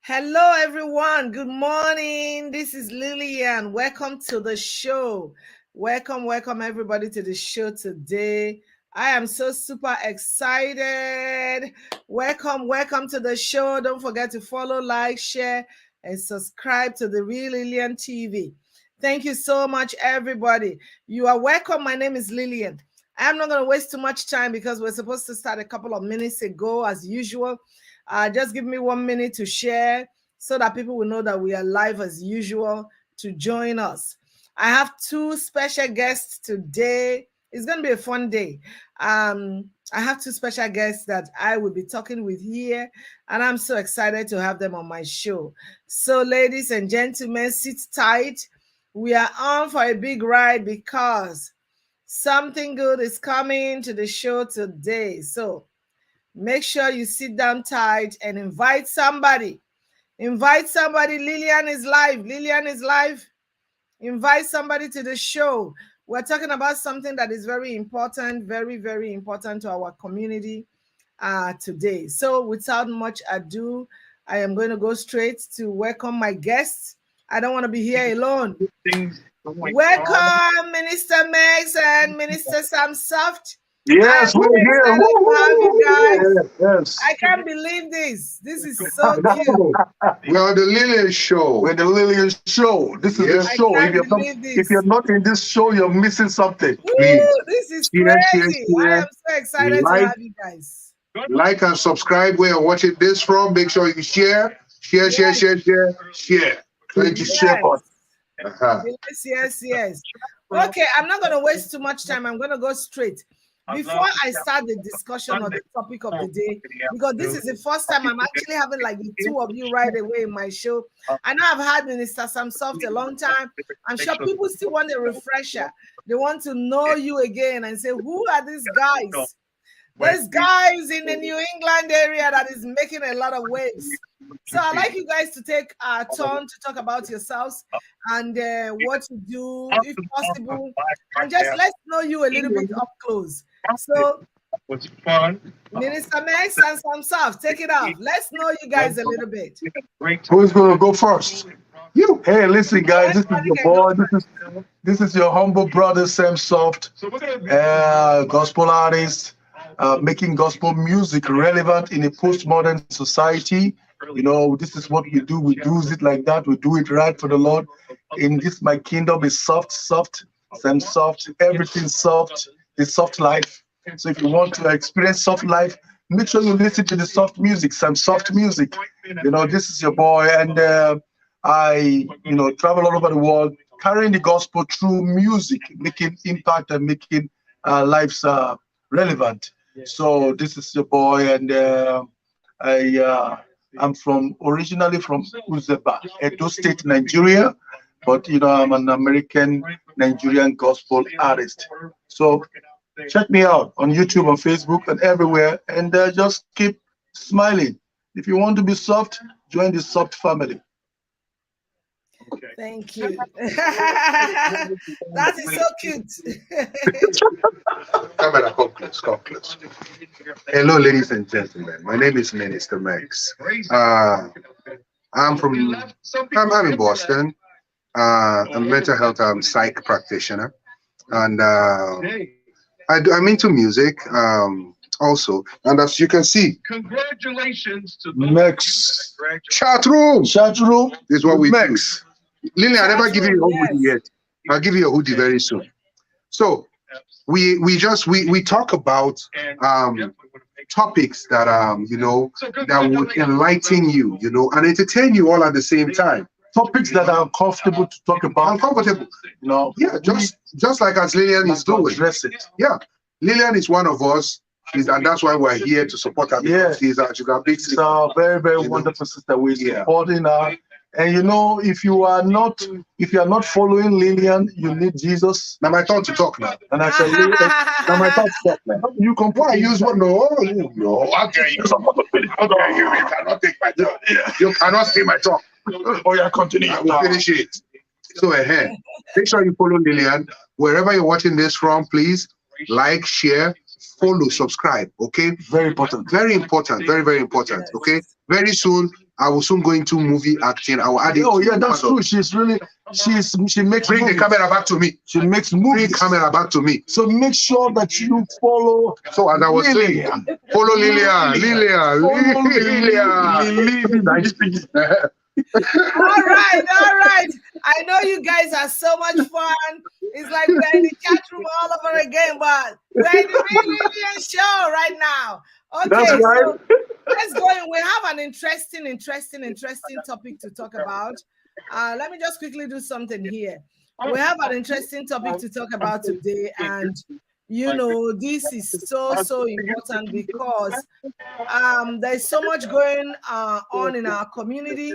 Hello, everyone. Good morning. This is Lillian. Welcome to the show. Welcome, everybody, to the show today. I am so super excited. Welcome to the show. Don't forget to follow, like, share, and subscribe to the Real Lillian TV. Thank you so much, everybody. You are welcome. My name is Lillian. I'm not going to waste too much time because we're supposed to start a couple of minutes ago, as usual. Just give me 1 minute to share so that people will know that we are live as usual to join us. I have two special guests today. It's going to be a fun day. I have two special guests that I will be talking with here, and I'm so excited to have them on my show. So, ladies and gentlemen, sit tight. We are on for a big ride because something good is coming to the show today. So, make sure you sit down tight and invite somebody. Invite somebody. Lillian is live. Lillian is live. Invite somebody to the show. We're talking about something that is very important, very, very important to our community today. So without much ado, I am going to go straight to welcome my guests. I don't want to be here alone. Welcome, Minister Megs and Minister Sam Soft. Yes, we're here. Yes. I can't believe this. This is so cute. We're the Lillian Show. We're the Lillian Show. This is the show. If you're not in this show, you're missing something. Woo, this is crazy. I am so excited to have you guys. Like and subscribe where you're watching this from. Make sure you share. Share. Thank you, share. Yes. Okay, I'm not going to waste too much time. I'm going to go straight. Before I start the discussion on the topic of the day, because this is the first time I'm actually having like the two of you right away in my show. I know I've had Minister Sam Soft a long time. I'm sure people still want a refresher. They want to know you again and say, who are these guys? There's guys in the New England area that is making a lot of waves. So I'd like you guys to take a turn to talk about yourselves and what you do, if possible, and just let's know you a little bit up close. So, Minister Max and Sam Soft, take it off. Let's know you guys a little bit. Who's going to go first? You. Hey, listen, guys, this is your boy. This is your humble brother, Sam Soft, gospel artist, making gospel music relevant in a postmodern society. You know, this is what we do. We do it like that. We do it right for the Lord. In this, my kingdom is soft, Sam Soft, everything soft, the soft life. So if you want to experience soft life, make sure you listen to the soft music, Sam Soft music. You know, this is your boy. And I, travel all over the world, carrying the gospel through music, making impact and making lives relevant. So this is your boy. And I'm originally from Uzeba, Edo State, Nigeria, but I'm an American Nigerian gospel artist. So check me out on YouTube, on Facebook, and everywhere, and just keep smiling. If you want to be soft, join the soft family. Okay. Thank you. That is so cute. Come close. Hello, ladies and gentlemen. My name is Minister Max. I'm in Boston. I'm a mental health psych practitioner, and I'm into music also. And as you can see, congratulations to Max. Chat room is what we do. Lily, I never give you a hoodie yet. I'll give you a hoodie very soon. So we talk about topics that that would enlighten you, and entertain you all at the same time. Topics that are comfortable to talk about. Uncomfortable. Yeah, just like as Lillian is doing. Address it. Yeah. Lillian is one of us. And that's why we're here to support her. Yes. She's a big sister. It's a very, very wonderful sister. We're supporting her. And if you are not following Lillian, you need Jesus. Now my turn to talk now. And I said, now my turn to talk now. You can why use one? No. Okay, you cannot take my turn. You cannot say my talk. Oh yeah, continue. I will finish it. So ahead. Make sure you follow Lillian. Wherever you're watching this from, please like, share, follow, subscribe. Okay? Very important. Very important. Very, very important. Okay? Very soon I will soon go into movie acting. I will add it. Oh yeah, that's true. She makes Bring the camera back to me. She makes movies. Bring camera back to me. So make sure that you follow. So as I was saying, follow Lillian. All right. I know you guys are so much fun. It's like we're in the chat room all over again, but we're in the Lillian show right now. Okay, That's right. so let's go in. We have an interesting topic to talk about. Let me just quickly do something here. We have an interesting topic to talk about today, and you know, this is so important because there's so much going on in our community,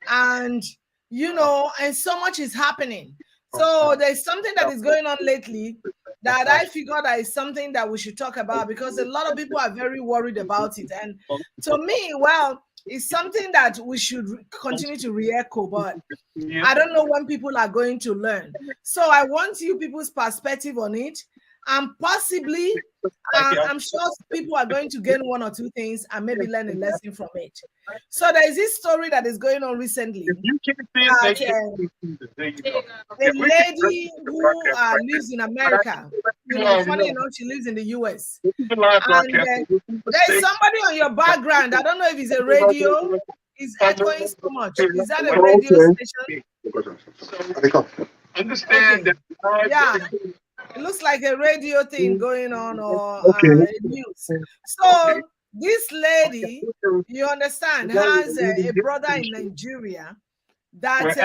and you know, and so much is happening. So there's something that is going on lately that I figured that is something that we should talk about because a lot of people are very worried about it. And to me, well, it's something that we should continue to re-echo, but I don't know when people are going to learn. So I want you people's perspective on it. And possibly, I'm sure people are going to gain one or two things and maybe learn a lesson from it. So there is this story that is going on recently. A lady who lives in America, you know, funny enough, she lives in the US. And there's somebody on your background. I don't know if it's a radio. It's echoing so much. Is that a radio station? Understand that. Yeah. It looks like a radio thing going on or news. So this lady, you understand, has a brother in Nigeria that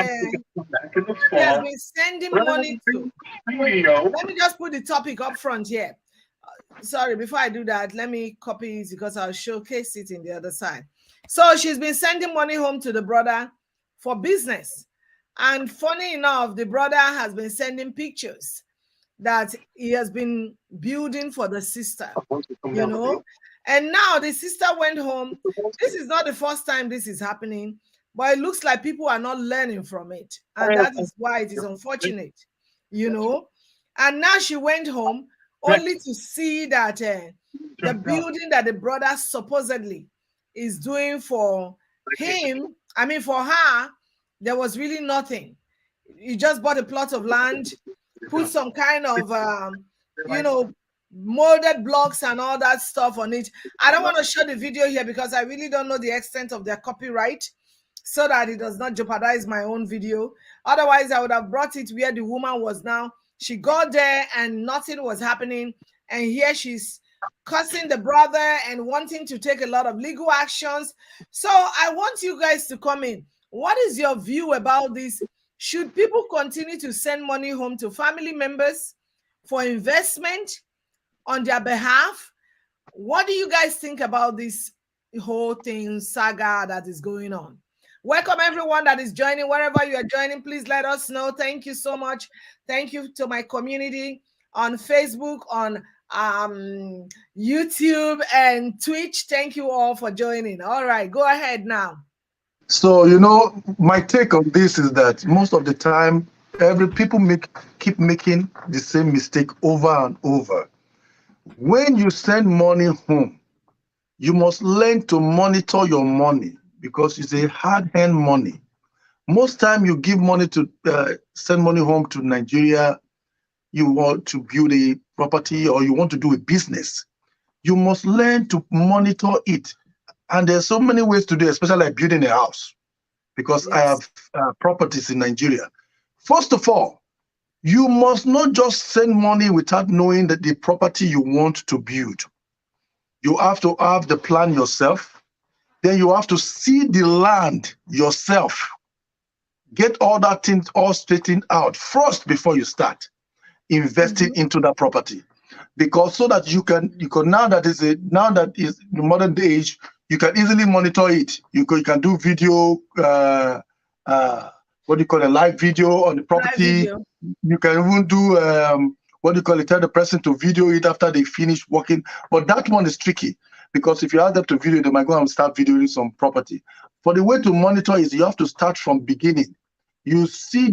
he has been sending money to. Let me just put the topic up front here. Sorry, before I do that, let me copy it because I'll showcase it in the other side. So she's been sending money home to the brother for business. And funny enough, the brother has been sending pictures that he has been building for the sister, you know. And now the sister went home. This is not the first time this is happening, but it looks like people are not learning from it. And that is why it is unfortunate, you know. And now she went home only to see that the building that the brother supposedly is doing for him, I mean for her, there was really nothing. He just bought a plot of land, put some kind of, you know, molded blocks and all that stuff on it. I don't want to show the video here because I really don't know the extent of their copyright so that it does not jeopardize my own video. Otherwise, I would have brought it where the woman was now. She got there and nothing was happening. And here she's cursing the brother and wanting to take a lot of legal actions. So I want you guys to come in. What is your view about this? Should people continue to send money home to family members for investment on their behalf? What do you guys think about this whole thing, saga that is going on? Welcome everyone that is joining. Wherever you are joining, please let us know. Thank you so much. Thank you to my community on Facebook, on YouTube and Twitch. Thank you all for joining. All right, go ahead now. So, you know, my take on this is that most of the time, people keep making the same mistake over and over. When you send money home, you must learn to monitor your money because it's a hard-earned money. Most time you give money to send money home to Nigeria, you want to build a property or you want to do a business, you must learn to monitor it. And there's so many ways to do it, especially like building a house, because I have properties in Nigeria. First of all, you must not just send money without knowing that the property you want to build. You have to have the plan yourself. Then you have to see the land yourself. Get all that things all straightened out first before you start investing into that property. Because so that you can now that is the modern age, you can easily monitor it. You can do video, what do you call a live video on the property. You can even do tell the person to video it after they finish working. But that one is tricky because if you ask them to video, they might go and start videoing some property. For the way to monitor is you have to start from beginning. You see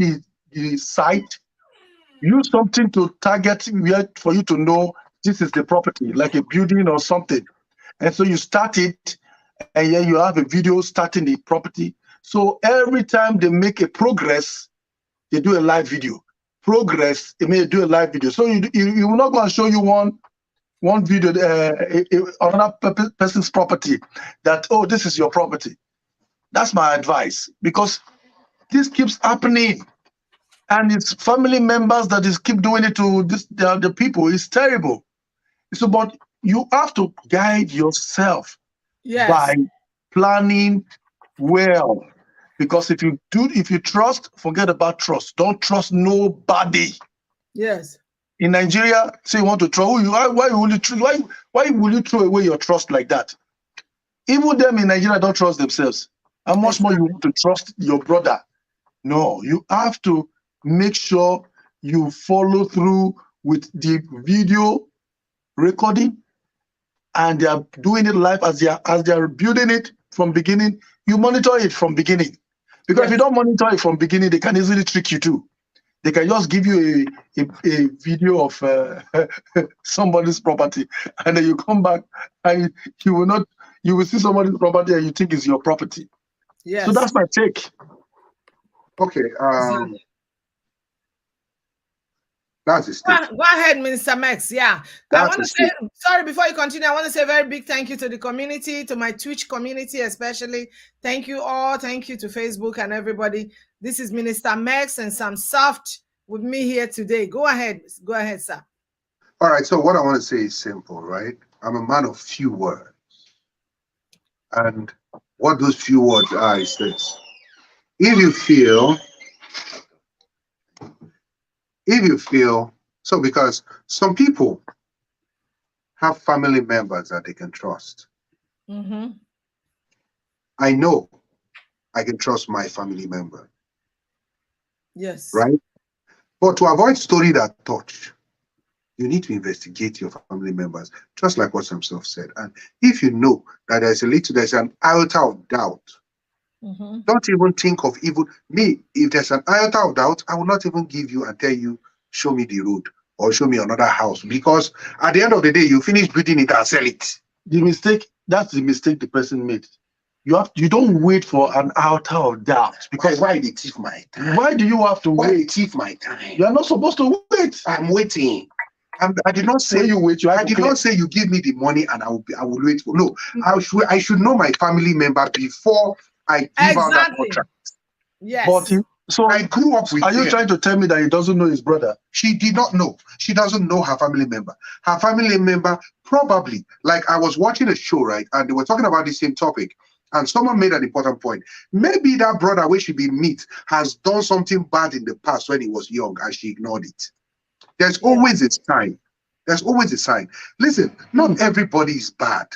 the site, use something to target for you to know this is the property, like a building or something. And so you start it, and then you have a video starting the property. So every time they make a progress, they do a live video. Progress, they may do a live video. So you will not go and show you one video, another person's property, that, oh, this is your property. That's my advice, because this keeps happening, and it's family members that is keep doing it to the people. It's terrible. So, but you have to guide yourself by planning well, because if you trust, forget about trust. Don't trust nobody. Yes. In Nigeria, say you want to throw, why will you throw away your trust like that? Even them in Nigeria don't trust themselves. How much more you want to trust your brother? No, you have to make sure you follow through with the video recording, and they are doing it live as they are building it from beginning. You monitor it from beginning, because if you don't monitor it from beginning, they can easily trick you too. They can just give you a video of somebody's property, and then you come back and you will see somebody's property and you think it's your property. Yes. So that's my take. Okay. That's the state. Go ahead, Minister Max. Yeah. I want to say, sorry, before you continue, I want to say a very big thank you to the community, to my Twitch community especially. Thank you all. Thank you to Facebook and everybody. This is Minister Max and Sam Soft with me here today. Go ahead. Go ahead, sir. All right. So what I want to say is simple, right? I'm a man of few words. And what those few words are is this. If you feel, so because some people have family members that they can trust. Mm-hmm. I know I can trust my family member. Yes. Right? But to avoid story that touch, you need to investigate your family members, just like what Samson said. And if you know that there's an iota of doubt, don't even think of even me. If there's an iota of doubt, I will not even give you and tell you, show me the road or show me another house, because at the end of the day, you finish building it and sell it. That's the mistake the person made. You don't wait for an iota of doubt, because why they thief my time? Why do you have to why wait? They thief my time? You are not supposed to wait. I'm waiting. I did not say when you wait. I did not say you give me the money and I will wait for. No, I should know my family member before I give out that contract. Yes. But so I grew up with. Are you trying to tell me that he doesn't know his brother? She did not know. She doesn't know her family member. Her family member probably, like I was watching a show, right, and they were talking about the same topic, and someone made an important point. Maybe that brother where she be meet has done something bad in the past when he was young and she ignored it. There's always a sign. There's always a sign. Listen, not everybody is bad.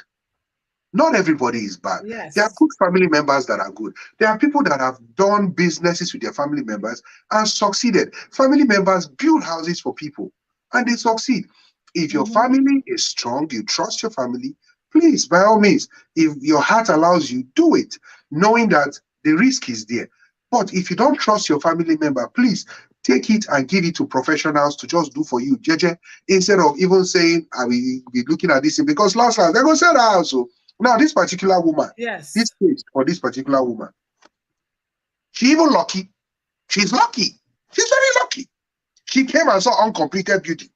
Not everybody is bad. Yes. There are good family members that are good. There are people that have done businesses with their family members and succeeded. Family members build houses for people and they succeed. If your family is strong, you trust your family, please, by all means, if your heart allows you, do it, knowing that the risk is there. But if you don't trust your family member, please take it and give it to professionals to just do for you, JJ, instead of even saying, I will be looking at this, because last they're going to say that also. Now, this particular woman, this case for this particular woman, she even lucky. She's lucky. She's very lucky. She came and saw uncompleted building.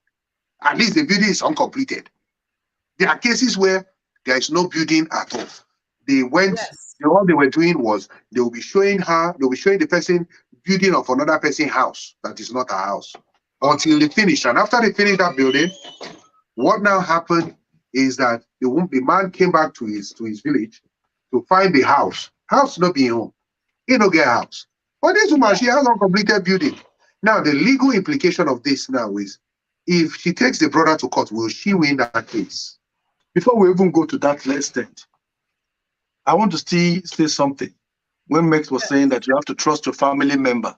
At least the building is uncompleted. There are cases where there is no building at all. They went, all they were doing was they will be showing the person building of another person's house that is not her house until they finish. And after they finish that building, what now happened is that the man came back to his village to find the house. House not being home. He no get house. But this woman, she has uncompleted building. Now, the legal implication of this now is, if she takes the brother to court, will she win that case? Before we even go to that extent, I want to say something. When Max was saying that you have to trust your family member,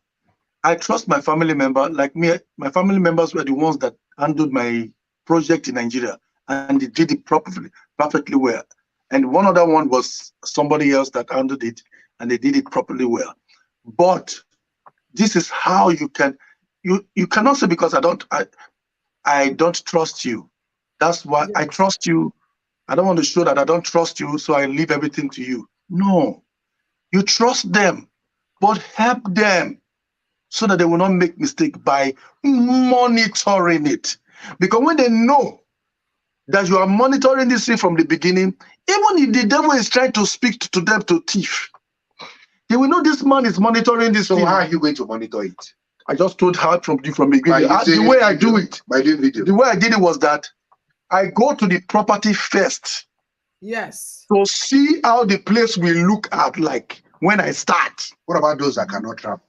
I trust my family member. Like me, my family members were the ones that handled my project in Nigeria, and they did it perfectly well. And one other one was somebody else that handled it, and they did it properly well. But this is how you cannot say, because I don't trust you. That's why I trust you. I don't want to show that I don't trust you, so I leave everything to you. No, you trust them, but help them so that they will not make mistake by monitoring it. Because when they know that you are monitoring this thing from the beginning, even if the devil is trying to speak to them to thief, they will know this man is monitoring this So thing. how are you going to monitor it? I just told her from the beginning. The way I do it, by doing video. the way I did it was that I go to the property first. Yes. To see how the place will look at like when I start. What about those that cannot travel?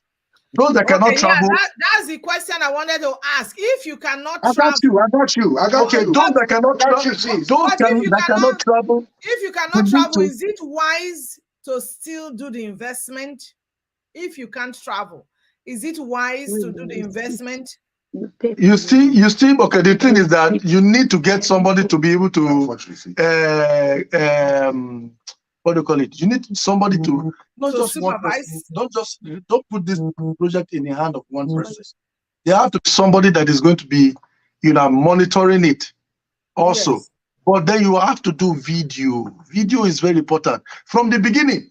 Those that cannot travel. Yeah, that's the question I wanted to ask. If you cannot I travel, got you. Okay, those that cannot travel, that cannot travel. If you cannot travel, is it wise to still do the investment? If you can't travel, is it wise to do the investment? You see, okay, the thing is that you need to get somebody to be able to what do you call it? You need somebody to not just supervise. Don't put this project in the hand of one person. There have to be somebody that is going to be, monitoring it also. Yes. But then you have to do video. Video is very important from the beginning.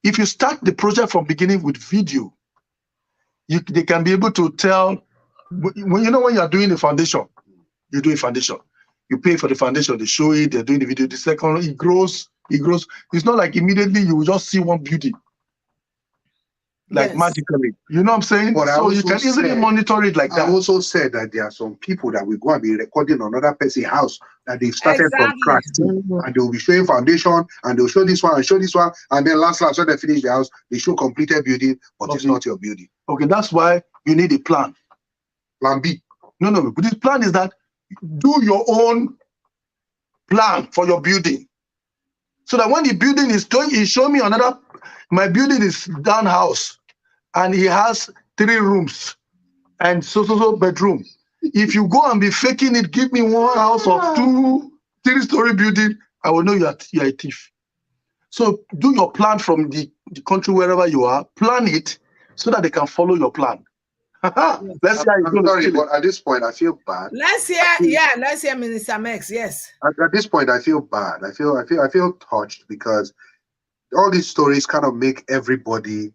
If you start the project from beginning with video, they can be able to tell. When you are doing the foundation, you do a foundation. You pay for the foundation, they show it, they're doing the video. The second, it grows. It's not like immediately you will just see one building. Like magically. You know what I'm saying? But so you can easily monitor it like that. I also said that there are some people that will go and be recording another person's house that they've started from scratch. And they'll be showing foundation, and they'll show this one and show this one. And then last, when they finish the house, they show completed building, but it's not your building. Okay, that's why you need a plan. Plan B. No. But this plan is that do your own plan for your building. So that when the building is done, he show me another. My building is down house, and he has 3 rooms and so bedroom. If you go and be faking it, give me one house of 2 3-story building, I will know you are a thief. So do your plan from the country wherever you are. Plan it so that they can follow your plan. Let's hear. I'm sorry, but at this point, I feel bad. Let's hear Minister Mex. Yes. At this point, I feel bad. I feel touched because all these stories kind of make everybody.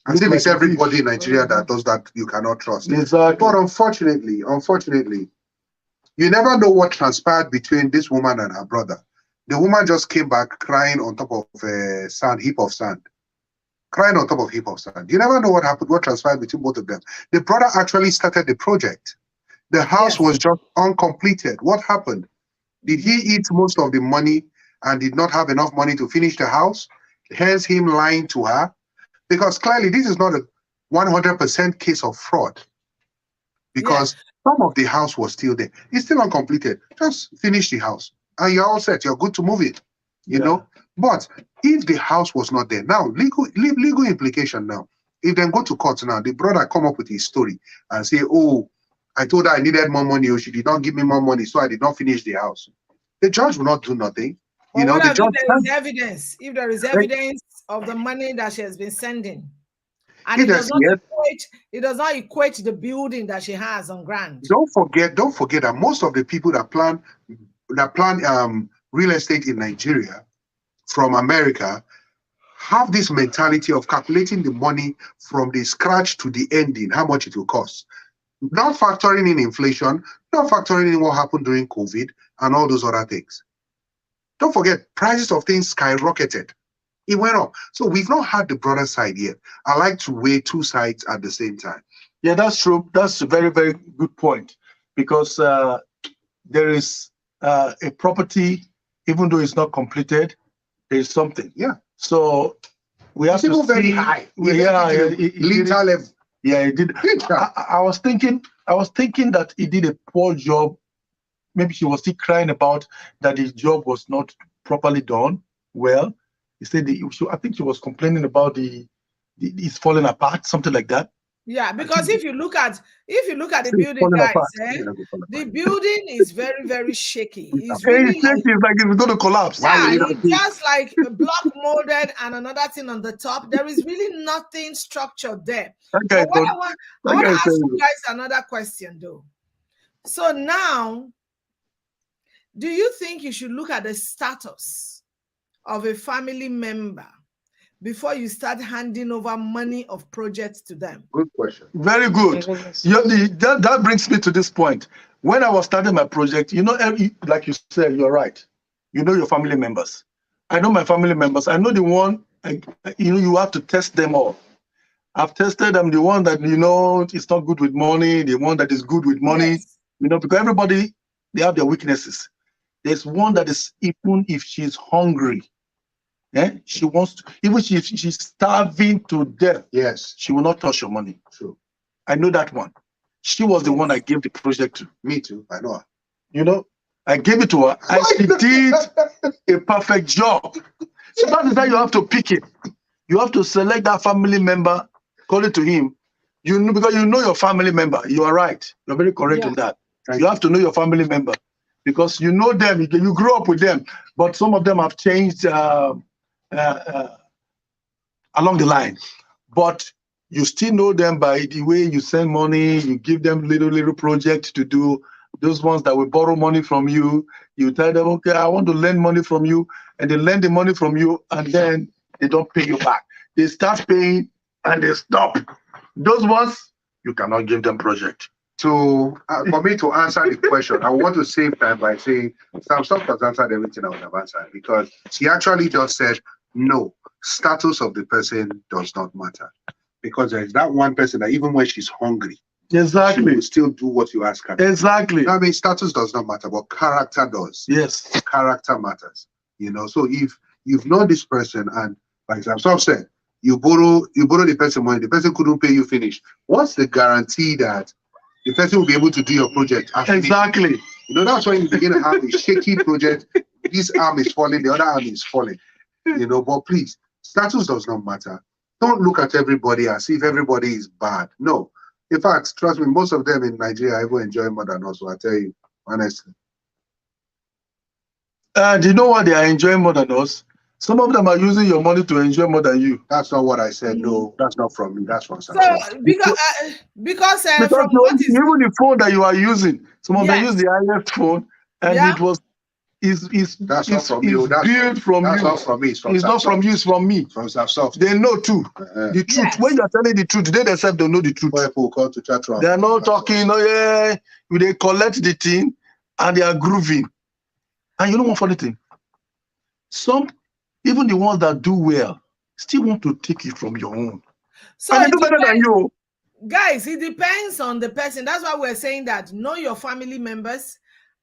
I think it's everybody in Nigeria that does that you cannot trust. Exactly. But unfortunately, you never know what transpired between this woman and her brother. The woman just came back crying on top of a heap of sand. Crying on top of a heap of sand. You never know what happened, what transpired between both of them. The brother actually started the project. The house was just uncompleted. What happened? Did he eat most of the money and did not have enough money to finish the house? Hence him lying to her? Because clearly this is not a 100% case of fraud. Because some of the house was still there. It's still uncompleted. Just finish the house. And you're all set. You're good to move it. You know? But if the house was not there, now, legal implication now. If they go to court now, the brother come up with his story and say, oh, I told her I needed more money, or she did not give me more money, so I did not finish the house. The judge will not do nothing. Well, what if there is evidence? If there is evidence of the money that she has been sending, and it does not equate the building that she has on ground. Don't forget that most of the people that plan real estate in Nigeria from America have this mentality of calculating the money from the scratch to the ending, how much it will cost. Not factoring in inflation, not factoring in what happened during COVID and all those other things. Don't forget, prices of things skyrocketed. It went up. So we've not had the broader side yet. I like to weigh 2 sides at the same time. Yeah, that's true. That's a very, very good point. Because there is a property, even though it's not completed, there is something. Yeah. So we have to see. Very high. Liter level. Yeah, it did. I was thinking that he did a poor job. Maybe she was still crying about that his job was not properly done. Well, he said I think she was complaining about it's falling apart, something like that. Yeah, because if you look at the building, guys, the building is very, very shaky. It's really shaky. It's like it's going to collapse. Yeah, it's just like a block molded and another thing on the top. There is really nothing structured there. Okay, I want to ask you guys another question, though. So now, do you think you should look at the status of a family member before you start handing over money of projects to them? Good question. Very good. That brings me to this point. When I was starting my project, like you said, you're right. You know your family members. I know my family members. I know the one, you have to test them all. I've tested them, the one that, is not good with money, the one that is good with money, Yes. because everybody, they have their weaknesses. There's one that is, even if she's hungry, she wants to, even if she's starving to death, Yes. she will not touch your money. True. I know that one. She was the one I gave the project to. Me too. I know her. I gave it to her, and she did a perfect job. So that is how you have to pick it. You have to select that family member, call it to him. Because you know your family member. You are right. You're very correct in that. You have to know your family member because you know them. You grew up with them, but some of them have changed along the line. But you still know them by the way you send money. You give them little projects to do. Those ones that will borrow money from you, you tell them, okay, I want to lend money from you, and they lend the money from you, and then they don't pay you back. They start paying and they stop. Those ones, you cannot give them project. So for me to answer the question, I want to save time by saying Sam Soft has answered everything I would have answered because he actually just said, no, status of the person does not matter. Because there is that one person that even when she's hungry, exactly, she will still do what you ask her. Exactly. I mean, status does not matter, but character does. Yes. Character matters. So if you've known this person and like Sam Soft said, you borrow the person money, the person couldn't pay you finish. What's the guarantee that the person will be able to do your project? Exactly. That's when you begin to have a shaky project. This arm is falling, the other arm is falling. But please, status does not matter. Don't look at everybody as if everybody is bad. No. In fact, trust me, most of them in Nigeria even enjoy more than us, so I tell you, honestly. Do you know what they are enjoying more than us? Some of them are using your money to enjoy more than you. That's not what I said. No, that's not from me. That's from So because from even the phone that you are using, some of them use the highest phone, and it was that's not from you. That's built from you. That's not from me. It's not from you. It's from me. From Soft. They know too. The truth. Yes. When you are telling the truth, they themselves don't know the truth. People call to chat room. They are not talking. They collect the thing, and they are grooving. And you know one funny thing? Even the ones that do well, still want to take it from your own. So and they do better than you. Guys, it depends on the person. That's why we're saying that know your family members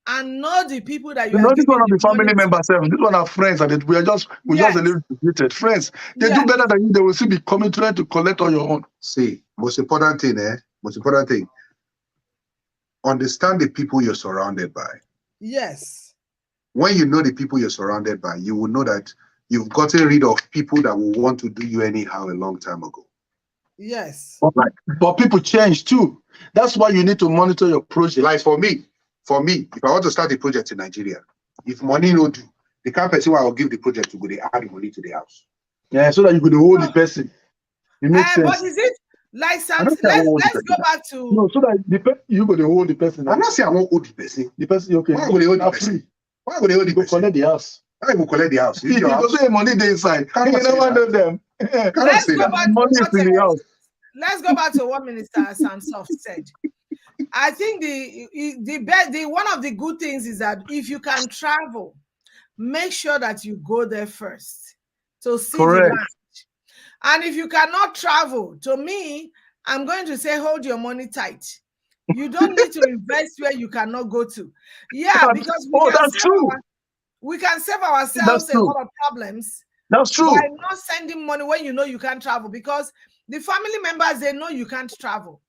and know the people that you are. This one of the family members. This one are friends, and we just a little related friends. They do better than you. They will still be coming trying to collect on your own. See, most important thing. Understand the people you're surrounded by. Yes. When you know the people you're surrounded by, you will know that you've gotten rid of people that will want to do you anyhow a long time ago. Yes. But people change too. That's why you need to monitor your project. Like for me, if I want to start a project in Nigeria, if money no do, the kind of person I will give the project to go, they add money to the house. Yeah, so that you could hold the person. It makes sense. But is it like something? Let's go back to so that you go to hold the person. I'm not saying I won't hold the person. The person, okay. Why would they hold the person? Why would they hold the person? Collect the house. I will collect the house. You go say money they inside. You never know them. Let's go back money is in the house. Let's go back to what Minister Sam Soft said. I think the one of the good things is that if you can travel, make sure that you go there first to see the land. And if you cannot travel, to me, I'm going to say hold your money tight. You don't need to invest where you cannot go to. Yeah, because we can save ourselves a lot of problems. That's true. By not sending money when you know you can't travel, because the family members, they know you can't travel.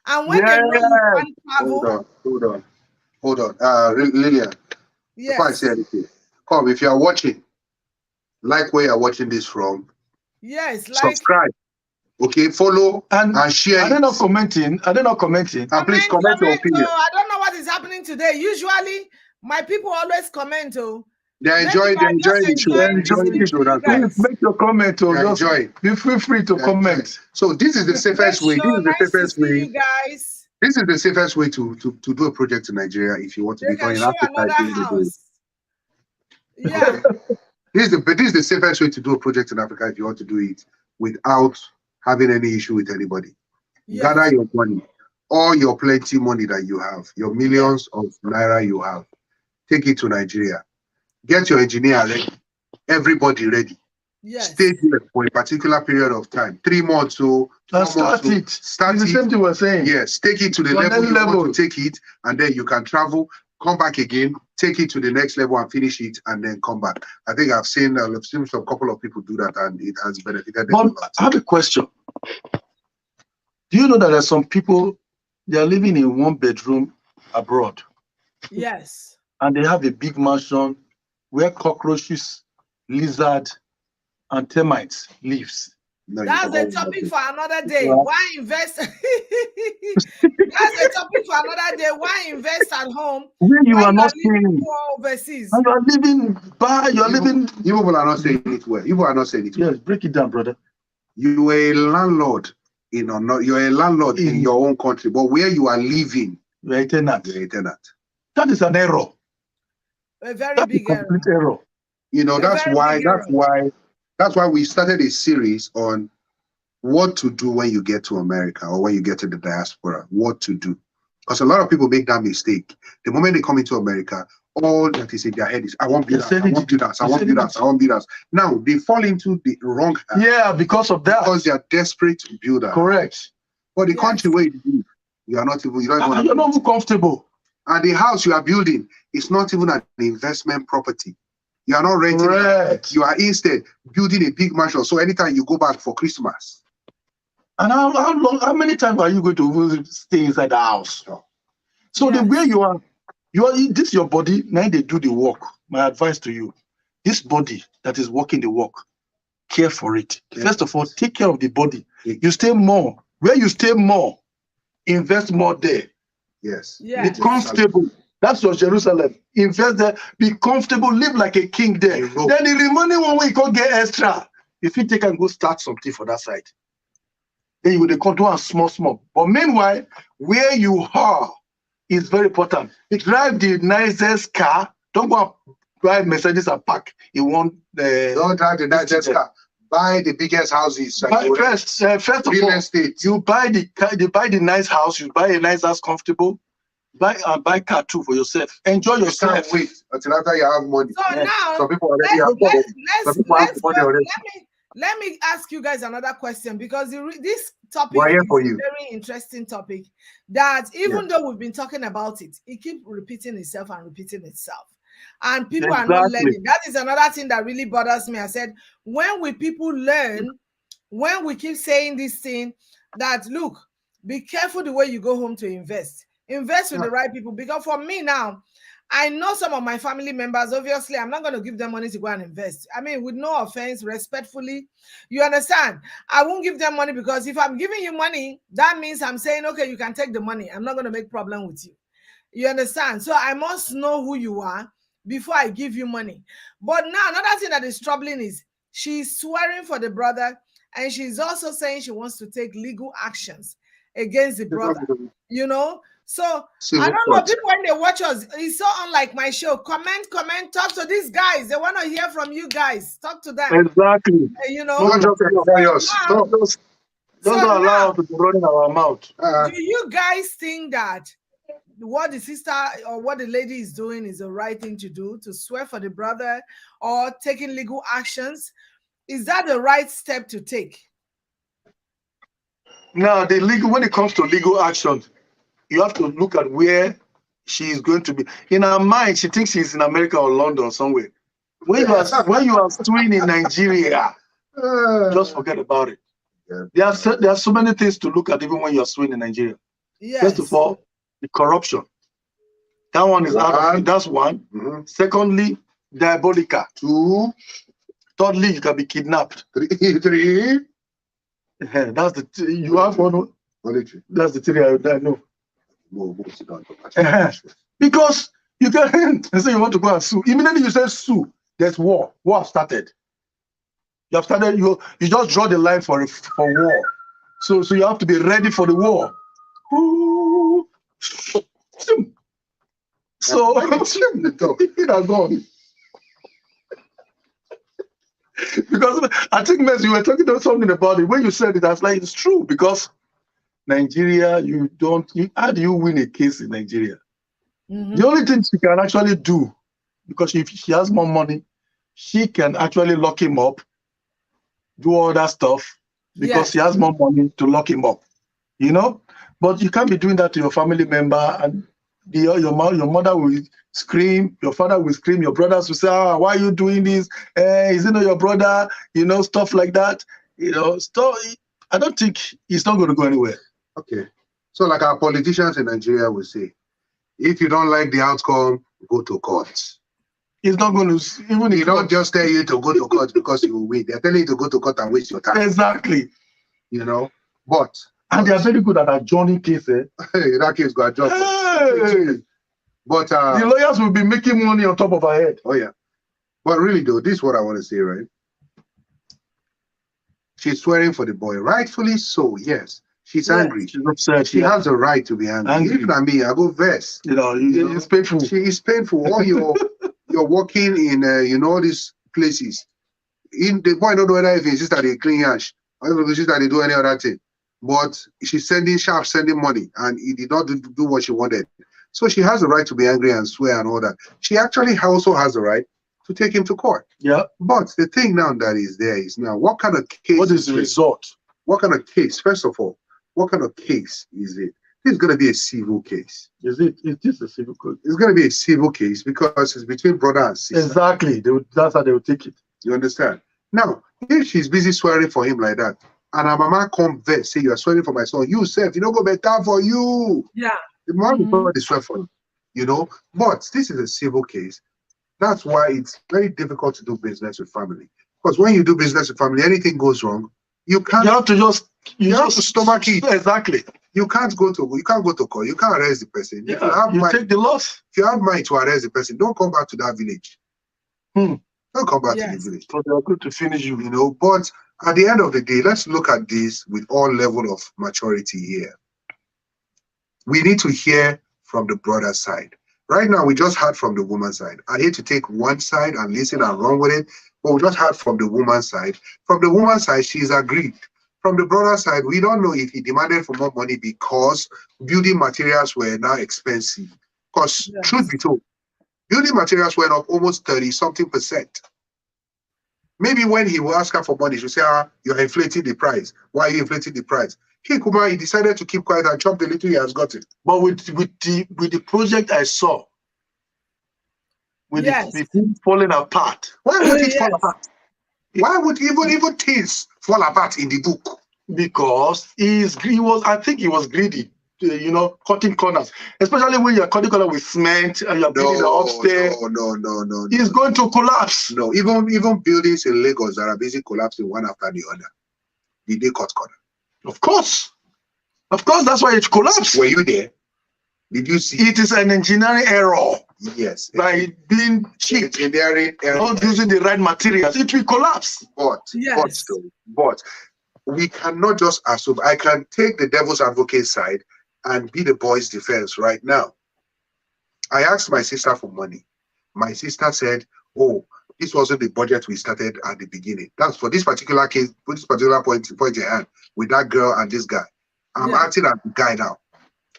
And when they know you can't travel... Hold on. Lillian, before I say anything, come, if you are watching, like where you're watching this from, subscribe. Okay, follow and share. Are they not commenting? And please comment your opinion. I don't know what is happening today. Usually, my people always comment. They're enjoying the show. Please make your comment. Be free to comment. So this is the safest way. You guys. This is the safest way to do a project in Nigeria if you want to They be, but can in show Africa, another it's the way they do it. house. Yeah. This is the safest way to do a project in Africa if you want to do it without having any issue with anybody. Yes. Gather your money, all your plenty money that you have, your millions of naira you have, take it to Nigeria. Get your engineer ready, everybody ready. Yes. Stay there for a particular period of time, 3 months or 4 months. Start it. Start It's the same thing we're saying. Yes, take it to the level you want to take it, and then you can travel, come back again, take it to the next level and finish it, and then come back. I think I've seen some couple of people do that, and it has benefited them But a lot. I have a question. Do you know that there's some people, they are living in 1 bedroom abroad? Yes. And they have a big mansion where cockroaches, lizard, and termites lives. No, That's a topic for another day. Why invest? That's a topic for another day. Why invest at home? Where you are not living staying overseas. and you are living by, you are living. You people are not saying it well. You people are not saying it well. Yes, break it down, brother. You are a landlord in or not. You are a landlord in your own country, but where you are living, you are a tenant. You're a tenant. That is an error. A very big error. You know, that's why we started a series on what to do when you get to America or when you get to the diaspora. What to do. Because a lot of people make that mistake. The moment they come into America, all that is in their head is, I want builders, I want builders, I want builders, I want builders. Now, they fall into the wrong hand. Yeah, because of that. Because they are desperate builders. Correct. But the country where you live, you're not even comfortable. And the house you are building is not even an investment property. You are not renting it. You are instead building a big mansion. So anytime you go back for Christmas. And how many times are you going to stay inside the house? So the way you are, this is your body, now they do the work. My advice to you, this body that is working the work, care for it. First of all, take care of the body. You stay more. Where you stay more, invest more there. Yes. Be comfortable. That's your Jerusalem. Invest there. Be comfortable. Live like a king there. Then the remaining one way you can get extra. If you take and go start something for that side, then you will control and small. But meanwhile, where you are is very important. Drive the nicest car. Don't go and drive Mercedes and park. You want don't drive the nicest car. Buy the biggest houses. First of all, estate. You buy the nice house. You buy a nice house, comfortable. Buy car too for yourself. Enjoy yourself. Can't wait until after you have money. So now, some people already have money. Let me ask you guys another question, because this topic is a very interesting topic. That even though we've been talking about it, it keeps repeating itself. And people are not learning. That is another thing that really bothers me. I said, when will people learn? When we keep saying this thing that, look, be careful the way you go home to invest. Invest with the right people. Because for me now, I know some of my family members, obviously, I'm not going to give them money to go and invest. I mean, with no offense, respectfully, you understand? I won't give them money, because if I'm giving you money, that means I'm saying, okay, you can take the money. I'm not going to make problem with you. You understand? So I must know who you are before I give you money. But now, another thing that is troubling is she's swearing for the brother, and she's also saying she wants to take legal actions against the brother, you know? So I don't know, people when they watch us, it's so unlike my show. Comment, talk to these guys. They want to hear from you guys. Talk to them. Exactly. You know, don't allow us to be running our mouth. Do you guys think that what the sister or what the lady is doing is the right thing to do, to swear for the brother or taking legal actions? Is that the right step to take? Now, when it comes to legal actions, you have to look at where she is going to be. In her mind, she thinks she's in America or London or somewhere. When you are suing in Nigeria, just forget about it. There are so many things to look at even when you are suing in Nigeria. Yes. First of all, the corruption. That one is out of it. That's one. Secondly, diabolical. 2. Thirdly, you can be kidnapped. 3. That's you have one. That's the 3 I know. Because you can't say you want to go and sue. Immediately you say sue, there's war. War has started. You have started. You just draw the line for war. So you have to be ready for the war. Ooh. So it has gone. Because I think, Mess, you were talking about something about it. When you said it, I was like, it's true. Because Nigeria, how do you win a case in Nigeria? The only thing she can actually do, because if she has more money, she can actually lock him up, do all that stuff, because she has more money to lock him up, you know? But you can't be doing that to your family member, and your mother will scream, your father will scream, your brothers will say, why are you doing this? Is it not your brother? You know, stuff like that. You know, I don't think it's not going to go anywhere. Okay. So like our politicians in Nigeria will say, if you don't like the outcome, go to court. It's not going to, even they don't just tell you to go to court because you will win. They're telling you to go to court and waste your time. Exactly. You know, but they are very good at adjourning cases. That case got adjourned. Hey. But the lawyers will be making money on top of our head. Oh yeah. But really though, this is what I want to say, right? She's swearing for the boy, rightfully so. Yes, she's angry. She's upset. She has the right to be angry. Even at me, I go verse. You know, it's painful. She is painful. All you're working in, all these places. In the boy don't know whether if it's just that they clean ash or if it's just that they do any other thing. But she's sending money, and he did not do what she wanted. So she has the right to be angry and swear and all that. She actually also has the right to take him to court. Yeah. But the thing now that is there is now, what kind of case? What is the result? What kind of case? First of all, what kind of case is it? It's going to be a civil case. Is it? Is this a civil case? It's going to be a civil case because it's between brother and sister. Exactly. That's how they will take it. You understand? Now, if she's busy swearing for him like that, and her mama come there, say, you are swearing for my son, you self, you don't go better for you. Yeah. The mom will swear for you, you know? But this is a civil case. That's why it's very difficult to do business with family. Because when you do business with family, anything goes wrong, you can't. You have to just you have to stomach it. Exactly. You can't go to court. You can't arrest the person. Yeah, if you have mind, take the loss. If you have mind to arrest the person, don't come back to that village. Don't come back to the village. So they are good to finish you, you know. But at the end of the day, let's look at this with all level of maturity here. We need to hear from the brother side. Right now, we just heard from the woman's side. I hate to take one side and listen and run with it, but we just heard from the woman's side. From the woman's side, she's agreed. From the brother's side, we don't know if he demanded for more money because building materials were now expensive. Because truth be told, building materials went up almost 30-something%. Maybe when he will ask her for money, she'll say, you're inflating the price. Why are you inflating the price? He decided to keep quiet and chop the little he has gotten. But with the project I saw, with the thing falling apart. Why would it fall apart? Why would even things fall apart in the book? Because I think he was greedy, cutting corners. Especially when you're cutting corners with cement and you're building the upstairs. No. It's going to collapse. No, even buildings in Lagos that are busy collapsing one after the other. Did they cut corner? Of course, that's why it collapsed. Were you there? Did you see? It is an engineering error. Yes. By being cheap, engineering error. Not using the right materials, it will collapse. But we cannot just assume. I can take the devil's advocate side and be the boy's defense right now. I asked my sister for money. My sister said, "Oh, this wasn't the budget we started at the beginning." That's for this particular case, for this particular point in hand with that girl and this guy. I'm acting as the guy now.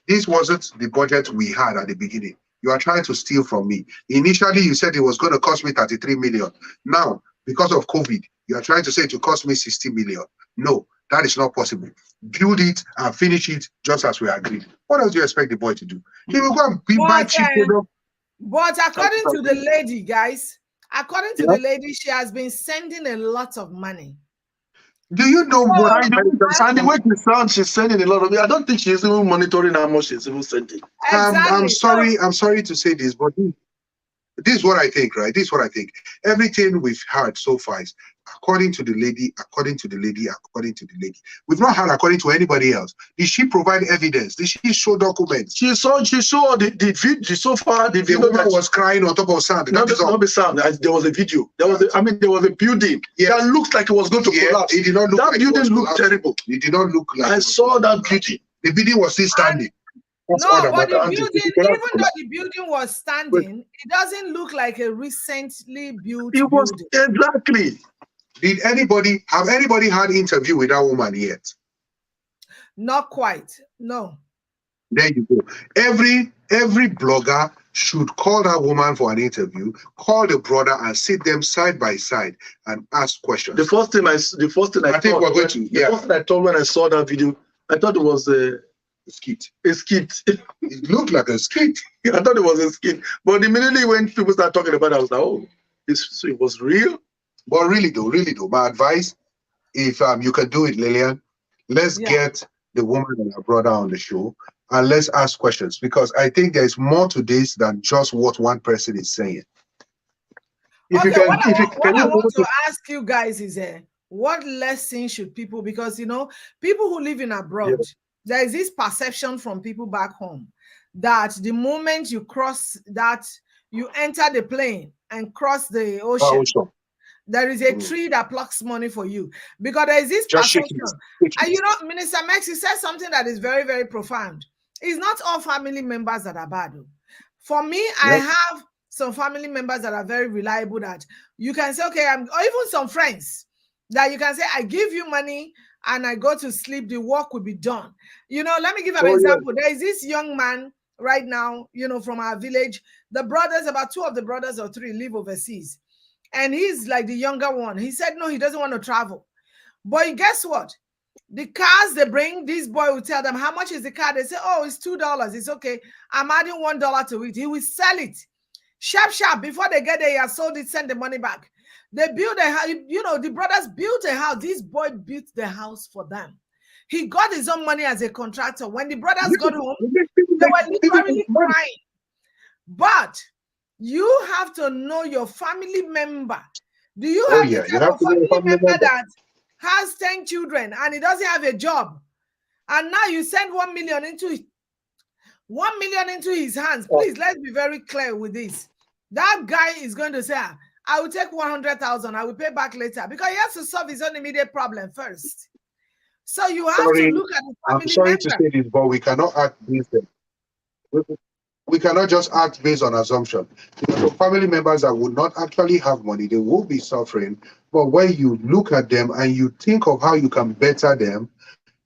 This wasn't the budget we had at the beginning. You are trying to steal from me. Initially, you said it was going to cost me 33 million. Now, because of COVID, you are trying to say it will cost me 60 million. No, that is not possible. Build it and finish it just as we agreed. What else do you expect the boy to do? He will go and buy cheap product. But according to the lady, guys, the lady, she has been sending a lot of money. Do you know what? And the way she sounds, she's sending a lot of it. I don't think she's even monitoring how much she's even sending. Exactly. I'm sorry to say this, but this is what I think, right? This is what I think. Everything we've heard so far is according to the lady. We've not heard according to anybody else. Did she provide evidence? Did she show documents? She saw the video. So far, the video woman was crying on top of sand. Not the sound. There was a video. There was a building that looked like it was going to collapse. It did not look. That building looked terrible. It did not look like. I saw that building. The building was still standing. That's all No, that but matters. the Auntie, building, if you cannot even though the building was standing, it doesn't look like a recently built It was building. exactly. have anybody had interview with that woman yet? Not quite. No. There you go. Every blogger should call that woman for an interview, call the brother and sit them side by side and ask questions. The first thing I think we're going to, the first thing I thought when I saw that video, I thought it was a skit. skit. It looked like a skit. I thought it was a skit. But immediately when people start talking about it, I was like, oh, so it was real. But really though, my advice, if you can do it, Lillian, let's get the woman and her brother on the show and let's ask questions, because I think there's more to this than just what one person is saying. What I want to ask you guys is what lesson should people, because people who live in abroad, there is this perception from people back home that the moment you you enter the plane and cross the ocean, there is a tree that plucks money for you, because there is this perception. And Minister Max, you said something that is very, very profound. It's not all family members that are bad. For me, I have some family members that are very reliable, that you can say, okay, or even some friends that you can say, I give you money and I go to sleep, the work will be done. Let me give an example. There is this young man right now, from our village. The brothers, about 2 of the brothers or 3 live overseas. And he's like the younger one. He said, no, he doesn't want to travel. But guess what? The cars they bring, this boy will tell them, how much is the car? They say, oh, it's $2. It's okay. I'm adding $1 to it. He will sell it. Sharp. Before they get there, he has sold it, send the money back. They build a house. The brothers built a house. This boy built the house for them. He got his own money as a contractor. When the brothers got home, they were literally crying. But you have to know your family member. Do you have the type of family member that has 10 children and he doesn't have a job? And now you send 1 million into it. 1 million into his hands. Please, let's be very clear with this. That guy is going to say, I will take 100,000. I will pay back later, because he has to solve his own immediate problem first. So you have to look at the family I'm sorry member. to say this, but we cannot act based. We cannot just act based on assumption. Family members that would not actually have money, they will be suffering. But when you look at them and you think of how you can better them,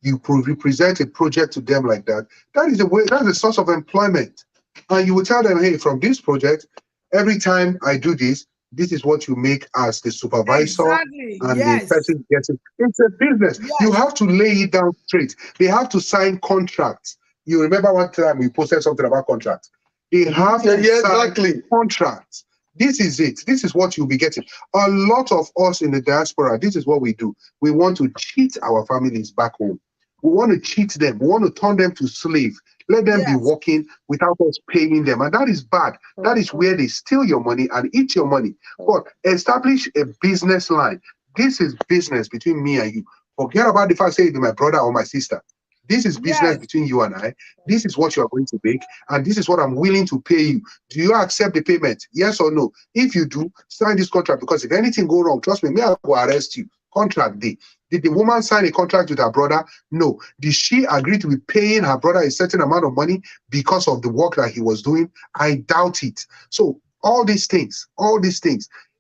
you represent a project to them like that. That is a way. That's a source of employment, and you will tell them, hey, from this project, every time I do this, this is what you make as the supervisor, and the person gets it. It's a business. You have to lay it down straight. They have to sign contracts. You remember one time we posted something about contracts. They have to sign contracts. This is it. This is what you'll be getting. A lot of us in the diaspora, this is what we do. We want to cheat our families back home. We want to cheat them. We want to turn them to slaves. Let them be working without us paying them. And that is bad. That is where they steal your money and eat your money. But establish a business line. This is business between me and you. Forget about the fact, say, it's my brother or my sister. This is business between you and I. This is what you are going to make, and this is what I'm willing to pay you. Do you accept the payment? Yes or no? If you do, sign this contract, because if anything go wrong, trust me, I will arrest you. Contract day. Did the woman sign a contract with her brother? No. Did she agree to be paying her brother a certain amount of money because of the work that he was doing? I doubt it. So all these things,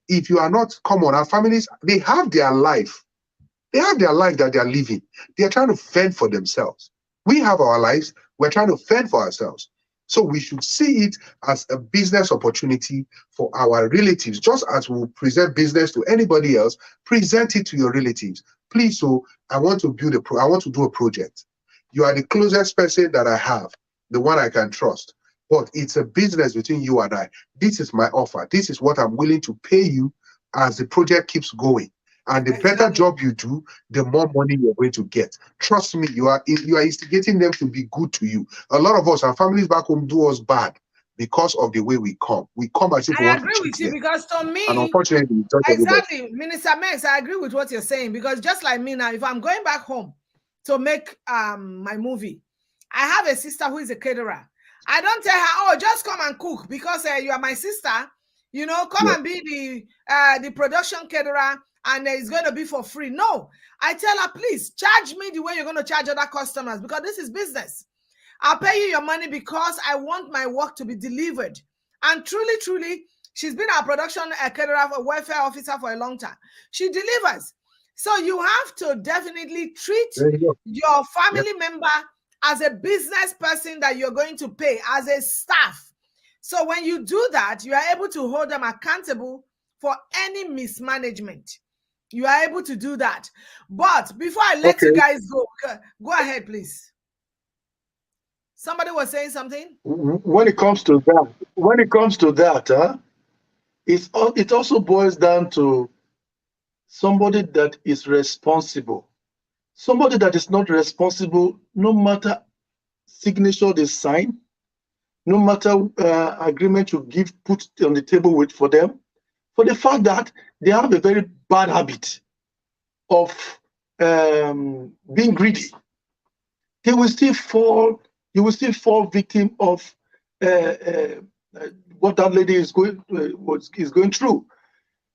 if you are not, come on, our families, they have their life. They have their life that they are living. They are trying to fend for themselves. We have our lives. We're trying to fend for ourselves. So we should see it as a business opportunity for our relatives. Just as we present business to anybody else, present it to your relatives. Please, so I want to do a project. You are the closest person that I have, the one I can trust. But it's a business between you and I. This is my offer. This is what I'm willing to pay you as the project keeps going. And the better job you do, the more money you're going to get. Trust me, you are instigating them to be good to you. A lot of us, our families back home, do us bad because of the way we come. We come as if we want to cheat them. I agree with you, because to me, and unfortunately, exactly, Minister Max, I agree with what you're saying, because just like me now, if I'm going back home to make my movie, I have a sister who is a caterer. I don't tell her, oh, just come and cook because you are my sister. Come and be the production caterer. and it's going to be for free. No, I tell her, please charge me the way you're going to charge other customers, because this is business. I'll pay you your money because I want my work to be delivered. And truly, truly, she's been our production caterer, a welfare officer for a long time. She delivers. So you have to definitely treat your family member as a business person that you're going to pay, as a staff. So when you do that, you are able to hold them accountable for any mismanagement. You are able to do that. But before I let you guys go ahead, please. Somebody was saying something. When it comes to that, it also boils down to somebody that is responsible. Somebody that is not responsible, no matter signature they sign, no matter agreement you put on the table for them, for the fact that they have a very bad habit of being greedy, they will still fall. You will still fall victim of what that lady is going through.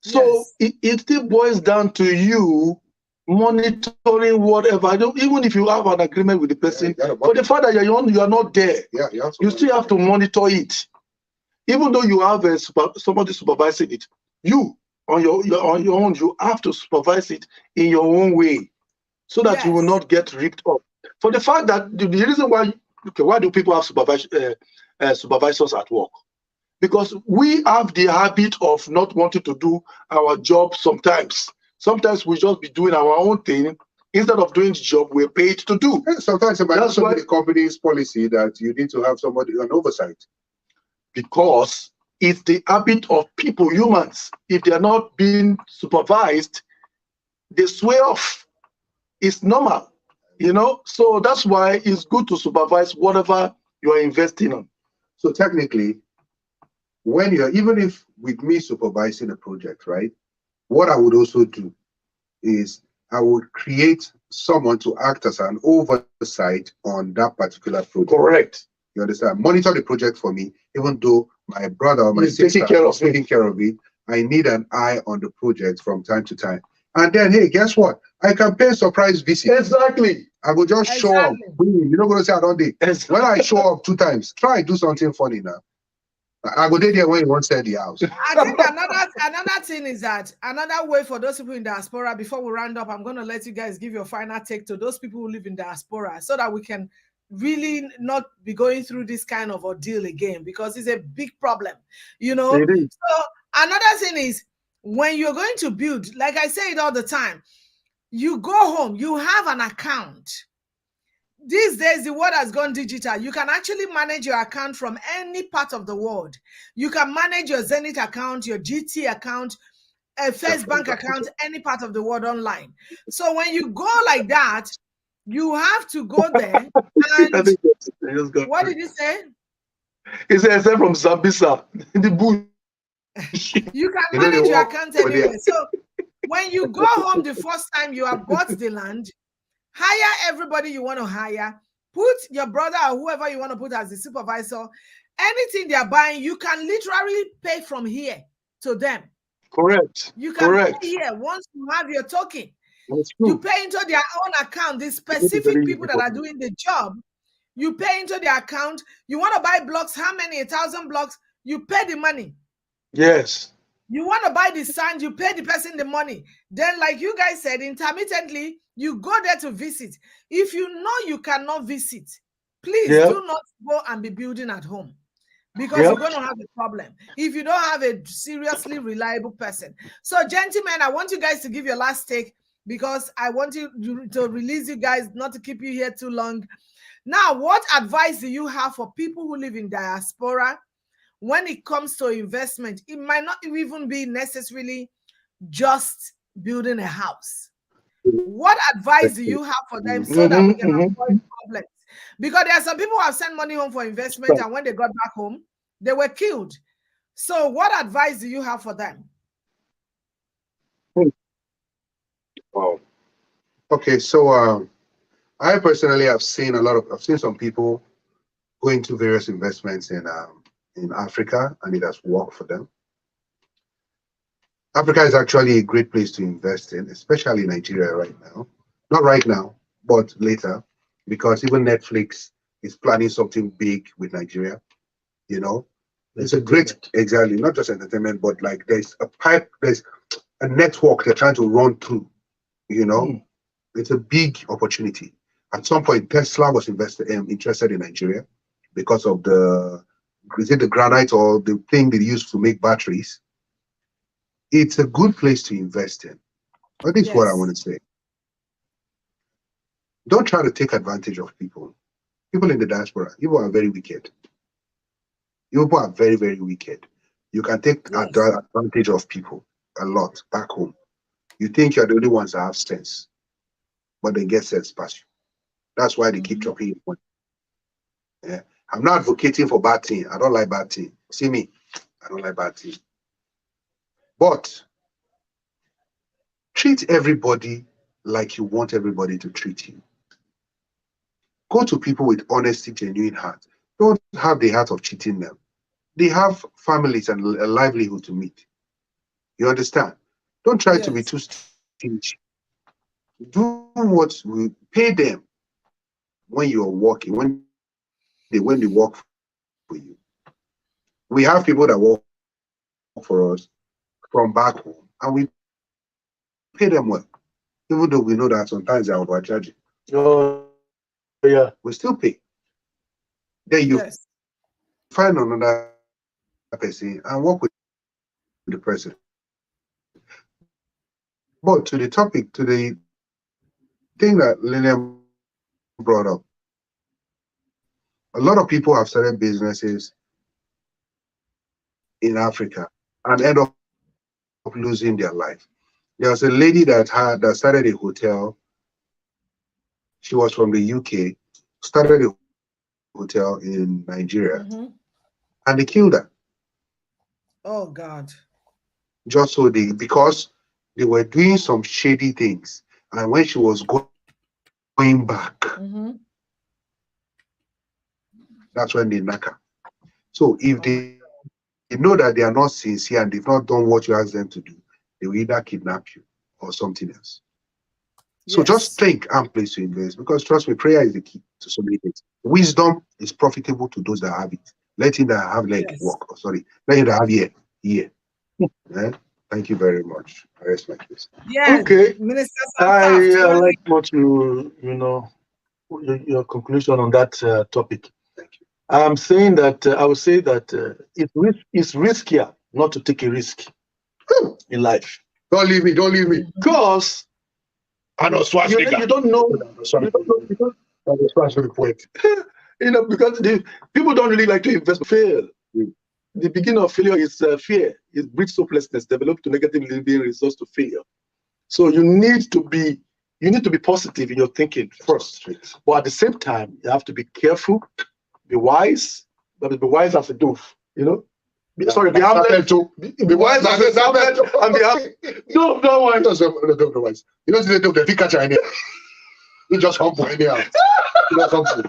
So it still boils down to you monitoring whatever. Even if you have an agreement with the person, for the fact that you are not there, you still have to monitor it. Even though you have somebody supervising it, you on your own, you have to supervise it in your own way, so that you will not get ripped off. For the fact that the reason why do people have supervisors at work? Because we have the habit of not wanting to do our job sometimes. Sometimes we just be doing our own thing instead of doing the job we're paid to do. Sometimes that's why the company's policy that you need to have somebody on oversight. Because it's the habit of people, humans. If they are not being supervised, they swear off. It's normal, So that's why it's good to supervise whatever you are investing on. So technically, when even if with me supervising a project, right, what I would also do is I would create someone to act as an oversight on that particular project. Correct. You understand? Monitor the project for me, even though my brother or my sister is taking care of it. I need an eye on the project from time to time. And then, hey, guess what? I can pay a surprise visit. Exactly. I will just show up. You're not going to say I don't do. When I show up 2 times, try do something funny now. I go there when you want to sell the house. I think another thing is that another way for those people in diaspora, before we round up, I'm going to let you guys give your final take to those people who live in diaspora, so that we can really not be going through this kind of ordeal again, because it's a big problem, So another thing is, when you're going to build, like I say it all the time, you go home, you have an account. These days, the world has gone digital. You can actually manage your account from any part of the world. You can manage your Zenith account, your GT account, a First Bank account, any part of the world online. So when you go like that, you have to go there. And what did you say? He said, except from Zambisa, in the bush. You can manage your account anywhere. So when you go home the first time you have bought the land, hire everybody you want to hire. Put your brother or whoever you want to put as the supervisor. Anything they're buying, you can literally pay from here to them. Correct. You can pay here once you have your token. You pay into their own account. The specific people that are doing the job, you pay into their account. You want to buy blocks, how many? 1,000 blocks. You pay the money. Yes. You want to buy the sand, you pay the person the money. Then, like you guys said, intermittently, you go there to visit. If you know you cannot visit, please do not go and be building at home, because you're going to have a problem if you don't have a seriously reliable person. So, gentlemen, I want you guys to give your last take, because I want you to release you guys, not to keep you here too long. Now, what advice do you have for people who live in diaspora when it comes to investment? It might not even be necessarily just building a house. What advice do you have for them so that we can avoid problems? Because there are some people who have sent money home for investment, and when they got back home, they were killed. So what advice do you have for them? Wow. Okay, so I personally have seen I've seen some people go into various investments in Africa, and it has worked for them. Africa is actually a great place to invest in, especially Nigeria right now. Not right now, but later, because even Netflix is planning something big with Nigeria. You know, it's a great, exactly, not just entertainment, but like there's a network they're trying to run through. You know, it's a big opportunity. At some point, Tesla was interested in Nigeria because of is it the granite or the thing they use to make batteries? It's a good place to invest in. That is what I want to say. Don't try to take advantage of people. People in the diaspora, people are very wicked. People are very, very wicked. You can take advantage of people a lot back home. You think you're the only ones that have sense, but they get sense past you. That's why they keep chopping you money. Yeah. I'm not advocating for bad thing. I don't like bad thing. See me, I don't like bad thing. But treat everybody like you want everybody to treat you. Go to people with honesty, genuine heart. Don't have the heart of cheating them. They have families and a livelihood to meet. You understand? Don't try to be too stingy. Do what will pay them when you're working, when they work for you. We have people that work for us from back home, and we pay them well, even though we know that sometimes they are overcharging. Oh, yeah. We still pay. Then you find another person and work with the person. But to the topic, to the thing that Lillian brought up, a lot of people have started businesses in Africa and end up losing their life. There was a lady that started a hotel. She was from the UK, started a hotel in Nigeria, and they killed her. Oh God. Just so because they were doing some shady things. And when she was going back, that's when they knock her. So if they know that they are not sincere and they've not done what you ask them to do, they will either kidnap you or something else. So just think and place to invest, because trust me, prayer is the key to so many things. Wisdom is profitable to those that have it. Let him that have leg walk. Oh, sorry, let him that have ear. Yeah? Thank you very much. I rest my case. Okay. Minister I like what your conclusion on that topic. Thank you. I'm saying that I would say that it's riskier not to take a risk in life. Don't leave me. Because I know you don't know. Because people don't really like to invest. Fail. The beginning of failure is fear. It breeds hopelessness, develop to negative living results to failure. So you need to be positive in your thinking first. But at the same time, you have to be careful, be wise, but be wise as a dove. Be harmless. Be wise as a serpent and be happy. No, wise. No wise. You don't see the catch anyhow. You just humble anyhow. You just humble.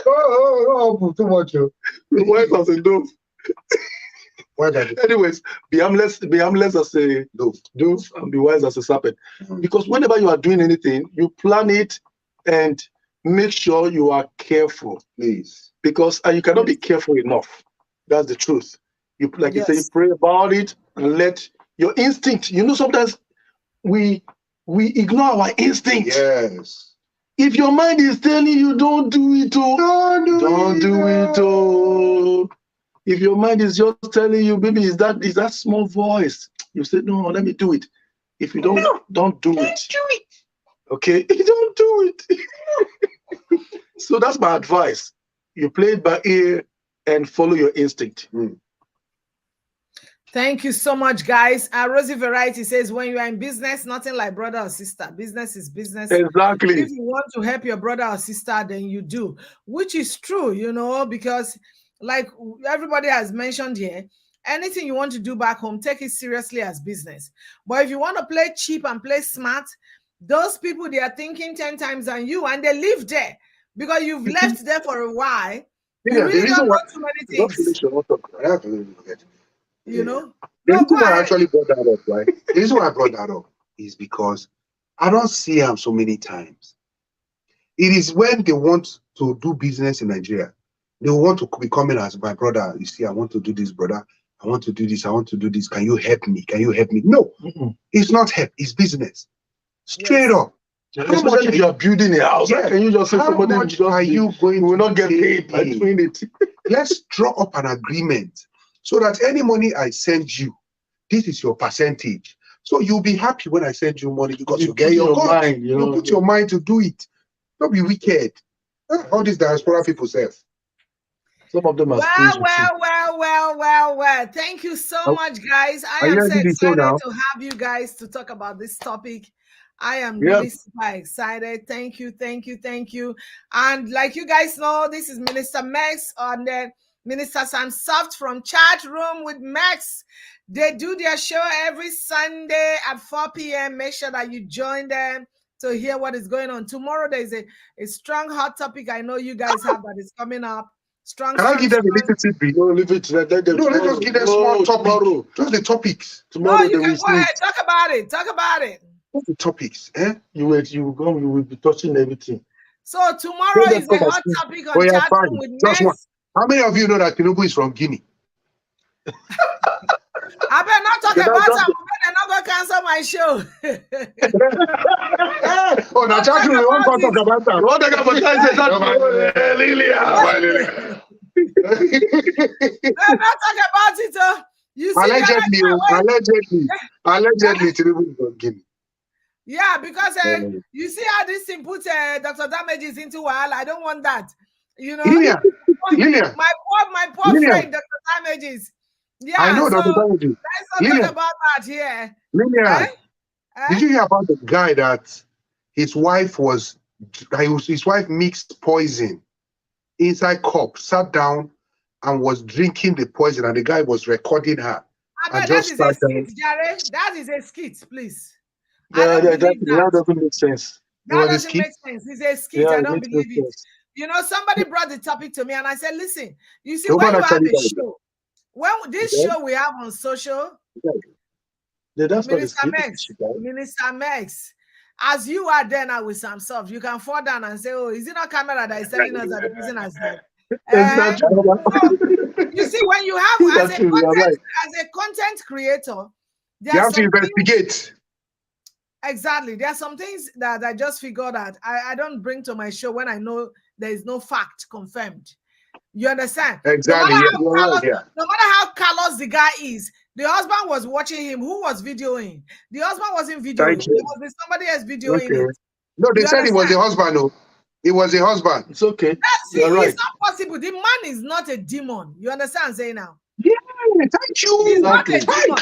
Oh, too much. Be wise as a dove. Anyways, be harmless as a dove and be wise as a serpent. Because whenever you are doing anything, you plan it and make sure you are careful. Please. Because you cannot be careful enough. That's the truth. You say, you pray about it and let your instinct. Sometimes we ignore our instinct. Yes. If your mind is telling you don't do it, don't do it. If your mind is just telling you, baby, is that small voice, you say, no, let me do it. If you don't do it. Okay? Don't do it. So that's my advice. You play it by ear and follow your instinct. Thank you so much, guys. Rosie Variety says, when you are in business, nothing like brother or sister. Business is business. Exactly. If you want to help your brother or sister, then you do, which is true, because like everybody has mentioned here, anything you want to do back home, take it seriously as business. But if you want to play cheap and play smart, those people, they are thinking 10 times than you, and they live there because you've left there for a while. You really don't know too many things. you know. The No, reason go why I ahead. actually brought that up, right? The reason why I brought that up is because I don't see him so many times. It is when they want to do business in Nigeria, they want to be coming as my brother. You see, I want to do this, brother. I want to do this. I want to do this. Can you help me? Can you help me? No, it's not help. It's business. Straight Yes. up. Especially if you are building a house, Yeah. can you just say How somebody much just are you going will to not get pay paid by me? doing it? Let's draw up an agreement so that any money I send you, this is your percentage. So you'll be happy when I send you money because you get your God. mind, You put your mind to do it. Don't be wicked. All these diaspora people say. Some of them are Well. Thank you so much, guys. I Are you am so ready to show excited now? to have you guys to talk about this topic. I am Yeah. really super excited. Thank you. And like you guys know, this is Minister Max and then Minister Sam Soft from Chat Room with Max. They do their show every Sunday at 4 p.m. Make sure that you join them to hear what is going on. Tomorrow there's a strong hot topic I know you guys have that is coming up. Strong. Can I give them a little tidbit? No, leave it. Let them No, let's just give them small topic. Just the topics. No, you they can will go ahead. sleep. Talk about it. What's the topics? You will be touching everything. So tomorrow is a hot topic on Chat Room with Just one. Max. How many of you know that Tinubu is from Guinea? I better not talk about it. I'm not going to cancel my show. Oh, now Chat Room, we won't talk about that. What they got for time is that Lilia. I'm not talking about it. You see, allegedly, Tinubu is from Guinea. Yeah, because you see how this thing puts Dr. Damages into Wahala. I don't want that. You know, Lilia. my poor friend, Dr. Damages. Yeah, I know so Dr. Damages. let's not talk about that here. Lilia, did you hear about the guy that his wife mixed poison inside cup, sat down and was drinking the poison, and the guy was recording her. That is a skit, Jare. That is a skit, please. That doesn't make sense. That doesn't make sense. It's a skit. Yeah, I don't believe it. Sense. You know, somebody brought the topic to me and I said, listen, you see, when you have a show, when this show we have on social, Minister Max, as you are there now with some stuff, you can fall down and say, oh, is it not camera that is telling us that the person has died? You see, when you have as a content creator, you have to investigate. Exactly. There are some things that I just figured out. I don't bring to my show when I know there is no fact confirmed. You understand? Exactly. No matter how callous the guy is, the husband was watching him. Who was videoing? The husband wasn't videoing. There was somebody else videoing it. No, they said it was the husband. No, it was the husband. It's okay. You're right. It's not possible. The man is not a demon. You understand? I'm saying now. Yeah, thank you. He's not a demon.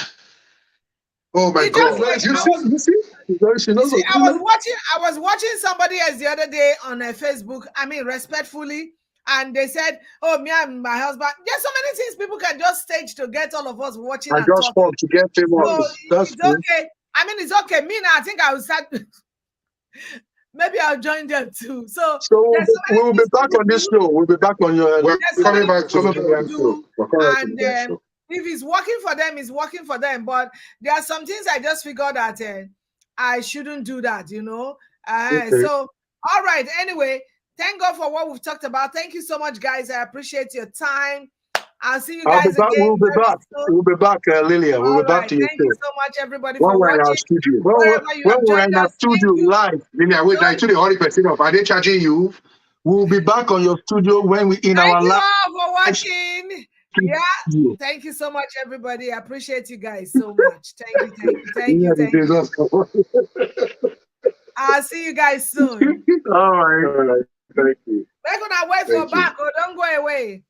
Oh my God! You see? I was watching somebody else the other day on Facebook. I mean, respectfully, and they said, "Oh, me and my husband." There's so many things people can just stage to get all of us watching. I just talk to get famous. So it's okay. I mean, it's okay. Me now, I think I will start. Maybe I'll join them too. So we will be back on this show. We'll be back on your. We're coming back to the show. If it's working for them, it's working for them. But there are some things I just figured that I shouldn't do that, you know. So, all right. Anyway, thank God for what we've talked about. Thank you so much, guys. I appreciate your time. I'll see you guys again. We'll be back. We'll be back, Lilia. We'll be back to you. Thank you so much, everybody, for watching. When we're in our studio live, Lilia, wait, I told the 100% off. Are they charging you? We'll be back on your studio when we in our live. Thank you all for watching. Yeah, thank you so much, everybody. I appreciate you guys so much. Thank you. I'll see you guys soon. All right. Thank you. We're gonna wait for back. Don't go away.